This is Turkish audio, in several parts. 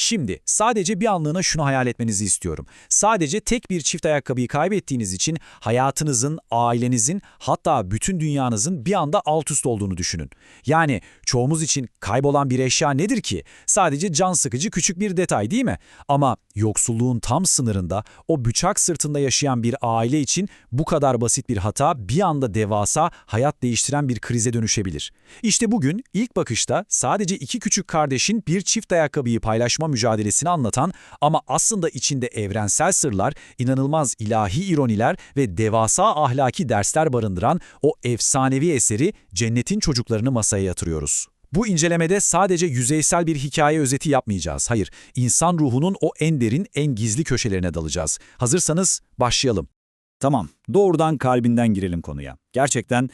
Şimdi sadece bir anlığına şunu hayal etmenizi istiyorum. Sadece tek bir çift ayakkabıyı kaybettiğiniz için hayatınızın, ailenizin, hatta bütün dünyanızın bir anda alt üst olduğunu düşünün. Yani çoğumuz için kaybolan bir eşya nedir ki? Sadece can sıkıcı küçük bir detay değil mi? Ama yoksulluğun tam sınırında, o bıçak sırtında yaşayan bir aile için bu kadar basit bir hata bir anda devasa, hayat değiştiren bir krize dönüşebilir. İşte bugün ilk bakışta sadece iki küçük kardeşin bir çift ayakkabıyı paylaşma mücadelesini anlatan ama aslında içinde evrensel sırlar, inanılmaz ilahi ironiler ve devasa ahlaki dersler barındıran o efsanevi eseri Cennetin Çocuklarını masaya yatırıyoruz. Bu incelemede sadece yüzeysel bir hikaye özeti yapmayacağız. Hayır, insan ruhunun o en derin, en gizli köşelerine dalacağız. Hazırsanız başlayalım. Tamam, doğrudan kalbinden girelim konuya. Gerçekten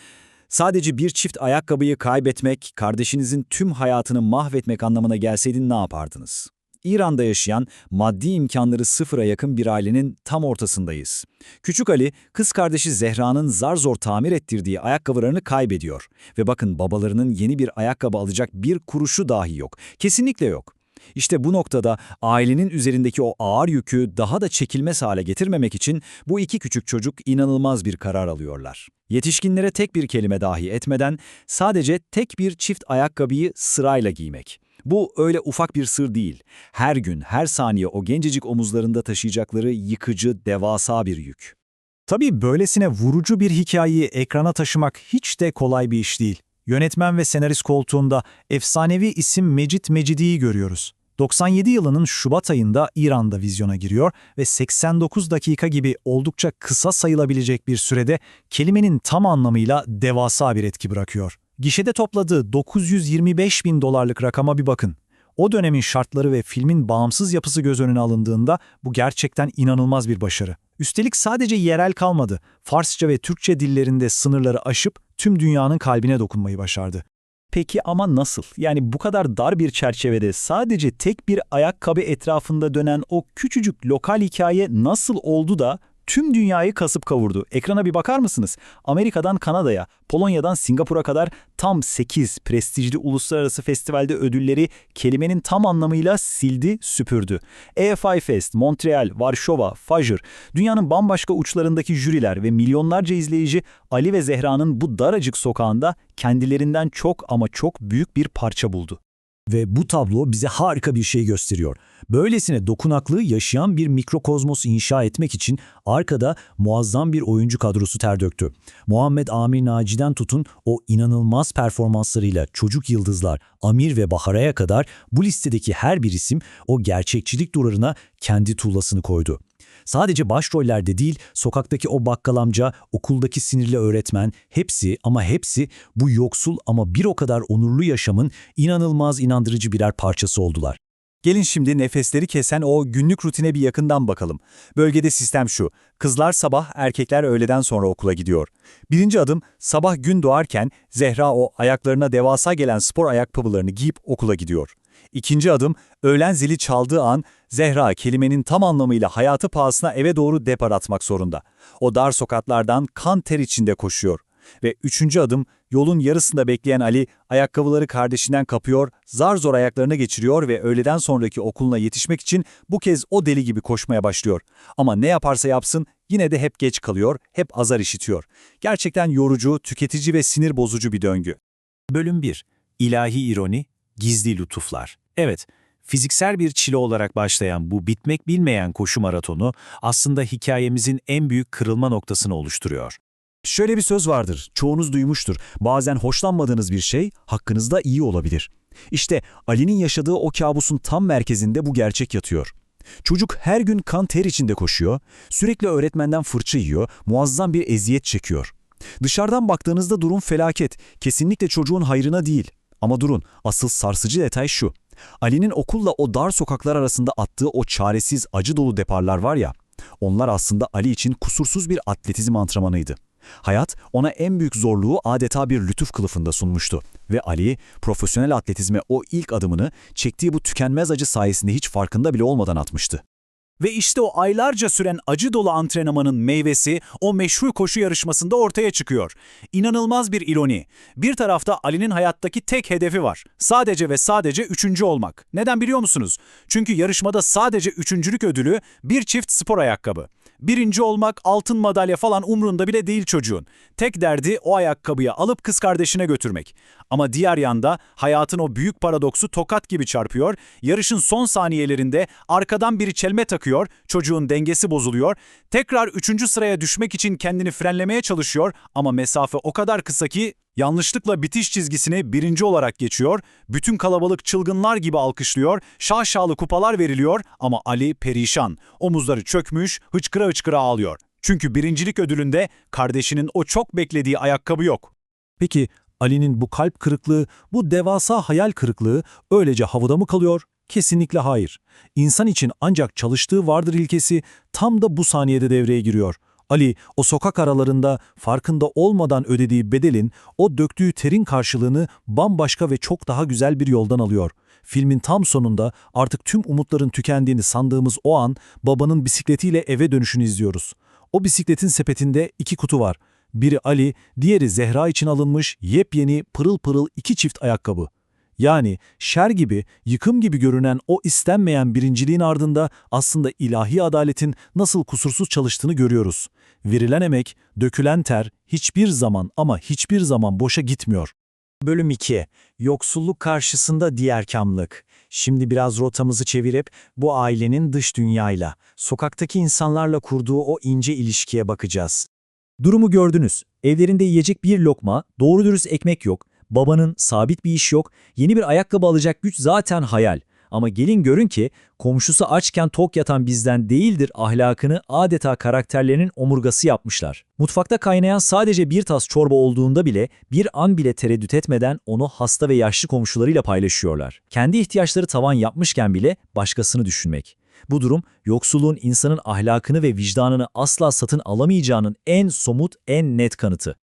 sadece bir çift ayakkabıyı kaybetmek, kardeşinizin tüm hayatını mahvetmek anlamına gelseydi ne yapardınız? İran'da yaşayan, maddi imkanları sıfıra yakın bir ailenin tam ortasındayız. Küçük Ali, kız kardeşi Zehra'nın zar zor tamir ettirdiği ayakkabılarını kaybediyor. Ve bakın babalarının yeni bir ayakkabı alacak bir kuruşu dahi yok. Kesinlikle yok. İşte bu noktada ailenin üzerindeki o ağır yükü daha da çekilmez hale getirmemek için bu iki küçük çocuk inanılmaz bir karar alıyorlar. Yetişkinlere tek bir kelime dahi etmeden sadece tek bir çift ayakkabıyı sırayla giymek. Bu öyle ufak bir sır değil. Her gün, her saniye o gencecik omuzlarında taşıyacakları yıkıcı, devasa bir yük. Tabii böylesine vurucu bir hikayeyi ekrana taşımak hiç de kolay bir iş değil. Yönetmen ve senarist koltuğunda efsanevi isim Mecit Mecidi'yi görüyoruz. 97 yılının Şubat ayında İran'da vizyona giriyor ve 89 dakika gibi oldukça kısa sayılabilecek bir sürede kelimenin tam anlamıyla devasa bir etki bırakıyor. Gişede topladığı 925 bin dolarlık rakama bir bakın. O dönemin şartları ve filmin bağımsız yapısı göz önüne alındığında bu gerçekten inanılmaz bir başarı. Üstelik sadece yerel kalmadı, Farsça ve Türkçe dillerinde sınırları aşıp tüm dünyanın kalbine dokunmayı başardı. Peki ama nasıl? Yani bu kadar dar bir çerçevede sadece tek bir ayakkabı etrafında dönen o küçücük lokal hikaye nasıl oldu da tüm dünyayı kasıp kavurdu? Ekrana bir bakar mısınız? Amerika'dan Kanada'ya, Polonya'dan Singapur'a kadar tam 8 prestijli uluslararası festivalde ödülleri kelimenin tam anlamıyla sildi, süpürdü. AFI Fest, Montreal, Varşova, Fajr, dünyanın bambaşka uçlarındaki jüriler ve milyonlarca izleyici Ali ve Zehra'nın bu daracık sokağında kendilerinden çok ama çok büyük bir parça buldu. Ve bu tablo bize harika bir şey gösteriyor. Böylesine dokunaklı yaşayan bir mikrokozmos inşa etmek için arkada muazzam bir oyuncu kadrosu ter döktü. Muhammed Amir Naci'den tutun o inanılmaz performanslarıyla çocuk yıldızlar Amir ve Bahara'ya kadar bu listedeki her bir isim o gerçekçilik duvarına kendi tuğlasını koydu. Sadece başrollerde değil, sokaktaki o bakkal amca, okuldaki sinirli öğretmen, hepsi ama hepsi bu yoksul ama bir o kadar onurlu yaşamın inanılmaz inandırıcı birer parçası oldular. Gelin şimdi nefesleri kesen o günlük rutine bir yakından bakalım. Bölgede sistem şu: kızlar sabah, erkekler öğleden sonra okula gidiyor. Birinci adım, sabah gün doğarken Zehra o ayaklarına devasa gelen spor ayakkabılarını giyip okula gidiyor. İkinci adım, öğlen zili çaldığı an Zehra kelimenin tam anlamıyla hayatı pahasına eve doğru depar atmak zorunda. O dar sokaklardan kan ter içinde koşuyor. Ve üçüncü adım, yolun yarısında bekleyen Ali ayakkabıları kardeşinden kapıyor, zar zor ayaklarına geçiriyor ve öğleden sonraki okuluna yetişmek için bu kez o deli gibi koşmaya başlıyor. Ama ne yaparsa yapsın yine de hep geç kalıyor, hep azar işitiyor. Gerçekten yorucu, tüketici ve sinir bozucu bir döngü. Bölüm 1. İlahi ironi, gizli lütuflar. Evet, fiziksel bir çile olarak başlayan bu bitmek bilmeyen koşu maratonu aslında hikayemizin en büyük kırılma noktasını oluşturuyor. Şöyle bir söz vardır, çoğunuz duymuştur. Bazen hoşlanmadığınız bir şey hakkınızda iyi olabilir. İşte Ali'nin yaşadığı o kabusun tam merkezinde bu gerçek yatıyor. Çocuk her gün kan ter içinde koşuyor, sürekli öğretmenden fırça yiyor, muazzam bir eziyet çekiyor. Dışarıdan baktığınızda durum felaket, kesinlikle çocuğun hayrına değil. Ama durun, asıl sarsıcı detay şu: Ali'nin okulla o dar sokaklar arasında attığı o çaresiz, acı dolu deparlar var ya, onlar aslında Ali için kusursuz bir atletizm antrenmanıydı. Hayat ona en büyük zorluğu adeta bir lütuf kılıfında sunmuştu ve Ali profesyonel atletizme o ilk adımını çektiği bu tükenmez acı sayesinde hiç farkında bile olmadan atmıştı. Ve işte o aylarca süren acı dolu antrenmanın meyvesi o meşhur koşu yarışmasında ortaya çıkıyor. İnanılmaz bir ironi. Bir tarafta Ali'nin hayattaki tek hedefi var. Sadece ve sadece üçüncü olmak. Neden biliyor musunuz? Çünkü yarışmada sadece üçüncülük ödülü bir çift spor ayakkabı. Birinci olmak, altın madalya falan umrunda bile değil çocuğun. Tek derdi o ayakkabıyı alıp kız kardeşine götürmek. Ama diğer yanda hayatın o büyük paradoksu tokat gibi çarpıyor. Yarışın son saniyelerinde arkadan biri çelme takıyor, çocuğun dengesi bozuluyor. Tekrar 3. sıraya düşmek için kendini frenlemeye çalışıyor ama mesafe o kadar kısa ki yanlışlıkla bitiş çizgisini 1. olarak geçiyor. Bütün kalabalık çılgınlar gibi alkışlıyor, şaşalı kupalar veriliyor ama Ali perişan. Omuzları çökmüş, hıçkıra hıçkıra ağlıyor. Çünkü birincilik ödülünde kardeşinin o çok beklediği ayakkabı yok. Peki Ali'nin bu kalp kırıklığı, bu devasa hayal kırıklığı öylece havada mı kalıyor? Kesinlikle hayır. İnsan için ancak çalıştığı vardır ilkesi tam da bu saniyede devreye giriyor. Ali, o sokak aralarında farkında olmadan ödediği bedelin, o döktüğü terin karşılığını bambaşka ve çok daha güzel bir yoldan alıyor. Filmin tam sonunda artık tüm umutların tükendiğini sandığımız o an babanın bisikletiyle eve dönüşünü izliyoruz. O bisikletin sepetinde 2 kutu var. Biri Ali, diğeri Zehra için alınmış yepyeni pırıl pırıl 2 çift ayakkabı. Yani şer gibi, yıkım gibi görünen o istenmeyen birinciliğin ardında aslında ilahi adaletin nasıl kusursuz çalıştığını görüyoruz. Verilen emek, dökülen ter hiçbir zaman ama hiçbir zaman boşa gitmiyor. Bölüm 2. Yoksulluk karşısında diğerkamlık. Şimdi biraz rotamızı çevirip bu ailenin dış dünyayla, sokaktaki insanlarla kurduğu o ince ilişkiye bakacağız. Durumu gördünüz. Evlerinde yiyecek bir lokma, doğru dürüst ekmek yok, babanın sabit bir iş yok, yeni bir ayakkabı alacak güç zaten hayal. Ama gelin görün ki komşusu açken tok yatan bizden değildir ahlakını adeta karakterlerinin omurgası yapmışlar. Mutfakta kaynayan sadece bir tas çorba olduğunda bile bir an bile tereddüt etmeden onu hasta ve yaşlı komşularıyla paylaşıyorlar. Kendi ihtiyaçları tavan yapmışken bile başkasını düşünmek. Bu durum yoksulluğun insanın ahlakını ve vicdanını asla satın alamayacağının en somut, en net kanıtı.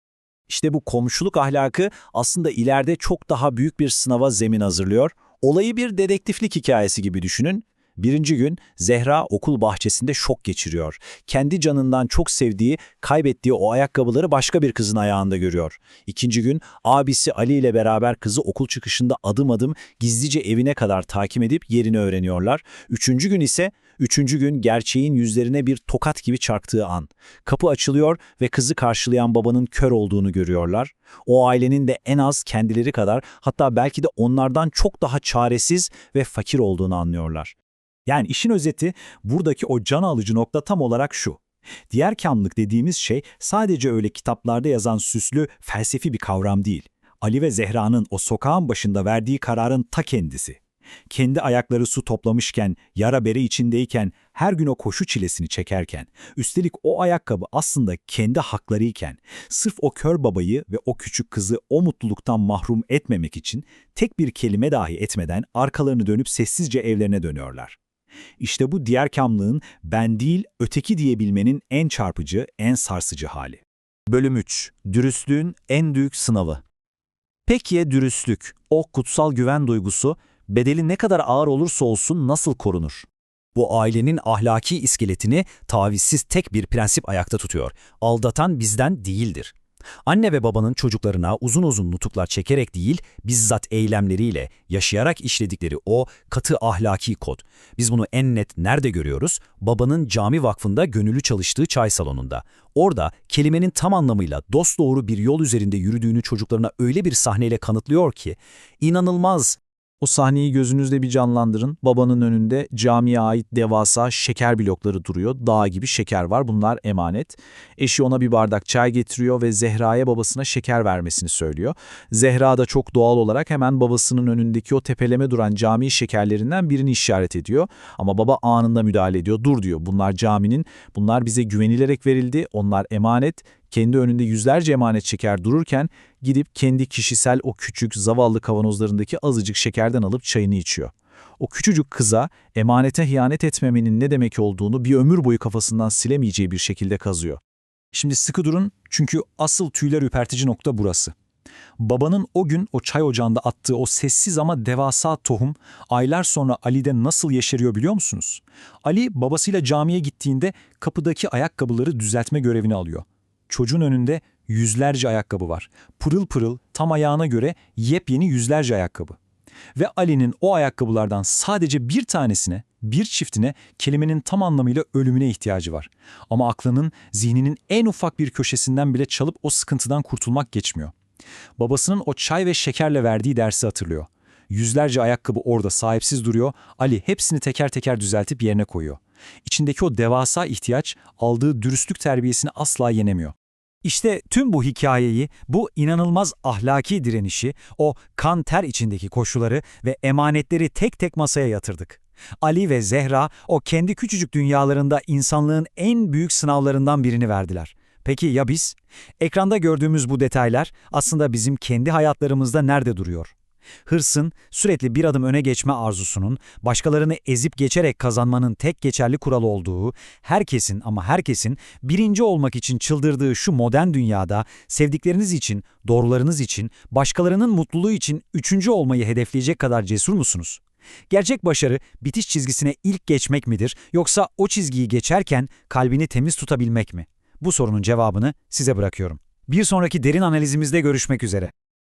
İşte bu komşuluk ahlakı aslında ileride çok daha büyük bir sınava zemin hazırlıyor. Olayı bir dedektiflik hikayesi gibi düşünün. Birinci gün Zehra okul bahçesinde şok geçiriyor. Kendi canından çok sevdiği, kaybettiği o ayakkabıları başka bir kızın ayağında görüyor. İkinci gün abisi Ali ile beraber kızı okul çıkışında adım adım gizlice evine kadar takip edip yerini öğreniyorlar. Üçüncü gün gerçeğin yüzlerine bir tokat gibi çarptığı an. Kapı açılıyor ve kızı karşılayan babanın kör olduğunu görüyorlar. O ailenin de en az kendileri kadar, hatta belki de onlardan çok daha çaresiz ve fakir olduğunu anlıyorlar. Yani işin özeti, buradaki o can alıcı nokta tam olarak şu. Diğerkamlık dediğimiz şey sadece öyle kitaplarda yazan süslü, felsefi bir kavram değil. Ali ve Zehra'nın o sokağın başında verdiği kararın ta kendisi. Kendi ayakları su toplamışken, yara bere içindeyken, her gün o koşu çilesini çekerken, üstelik o ayakkabı aslında kendi haklarıyken, sırf o kör babayı ve o küçük kızı o mutluluktan mahrum etmemek için tek bir kelime dahi etmeden arkalarını dönüp sessizce evlerine dönüyorlar. İşte bu diğerkamlığın ben değil öteki diyebilmenin en çarpıcı, en sarsıcı hali. Bölüm 3. Dürüstlüğün en büyük sınavı. Peki ya dürüstlük, o kutsal güven duygusu, bedeli ne kadar ağır olursa olsun nasıl korunur? Bu ailenin ahlaki iskeletini tavizsiz tek bir prensip ayakta tutuyor. Aldatan bizden değildir. Anne ve babanın çocuklarına uzun uzun nutuklar çekerek değil, bizzat eylemleriyle, yaşayarak işledikleri o katı ahlaki kod. Biz bunu en net nerede görüyoruz? Babanın cami vakfında gönüllü çalıştığı çay salonunda. Orada kelimenin tam anlamıyla dosdoğru bir yol üzerinde yürüdüğünü çocuklarına öyle bir sahneyle kanıtlıyor ki, inanılmaz. O sahneyi gözünüzde bir canlandırın. Babanın önünde camiye ait devasa şeker blokları duruyor. Dağ gibi şeker var. Bunlar emanet. Eşi ona bir bardak çay getiriyor ve Zehra'ya babasına şeker vermesini söylüyor. Zehra da çok doğal olarak hemen babasının önündeki o tepeleme duran cami şekerlerinden birini işaret ediyor. Ama baba anında müdahale ediyor. Dur diyor. Bunlar caminin, bunlar bize güvenilerek verildi. Onlar emanet. Kendi önünde yüzlerce emanet şeker dururken gidip kendi kişisel o küçük zavallı kavanozlarındaki azıcık şekerden alıp çayını içiyor. O küçücük kıza emanete hıyanet etmemenin ne demek olduğunu bir ömür boyu kafasından silemeyeceği bir şekilde kazıyor. Şimdi sıkı durun çünkü asıl tüyler ürpertici nokta burası. Babanın o gün o çay ocağında attığı o sessiz ama devasa tohum, aylar sonra Ali'de nasıl yeşeriyor biliyor musunuz? Ali babasıyla camiye gittiğinde kapıdaki ayakkabıları düzeltme görevini alıyor. Çocuğun önünde yüzlerce ayakkabı var. Pırıl pırıl, tam ayağına göre yepyeni yüzlerce ayakkabı. Ve Ali'nin o ayakkabılardan sadece bir tanesine, bir çiftine kelimenin tam anlamıyla ölümüne ihtiyacı var. Ama aklının, zihninin en ufak bir köşesinden bile çalıp o sıkıntıdan kurtulmak geçmiyor. Babasının o çay ve şekerle verdiği dersi hatırlıyor. Yüzlerce ayakkabı orada sahipsiz duruyor, Ali hepsini teker teker düzeltip yerine koyuyor. İçindeki o devasa ihtiyaç aldığı dürüstlük terbiyesini asla yenemiyor. İşte tüm bu hikayeyi, bu inanılmaz ahlaki direnişi, o kan ter içindeki koşuları ve emanetleri tek tek masaya yatırdık. Ali ve Zehra o kendi küçücük dünyalarında insanlığın en büyük sınavlarından birini verdiler. Peki ya biz? Ekranda gördüğümüz bu detaylar aslında bizim kendi hayatlarımızda nerede duruyor? Hırsın, sürekli bir adım öne geçme arzusunun, başkalarını ezip geçerek kazanmanın tek geçerli kuralı olduğu, herkesin ama herkesin birinci olmak için çıldırdığı şu modern dünyada sevdikleriniz için, doğrularınız için, başkalarının mutluluğu için üçüncü olmayı hedefleyecek kadar cesur musunuz? Gerçek başarı bitiş çizgisine ilk geçmek midir, yoksa o çizgiyi geçerken kalbini temiz tutabilmek mi? Bu sorunun cevabını size bırakıyorum. Bir sonraki derin analizimizde görüşmek üzere.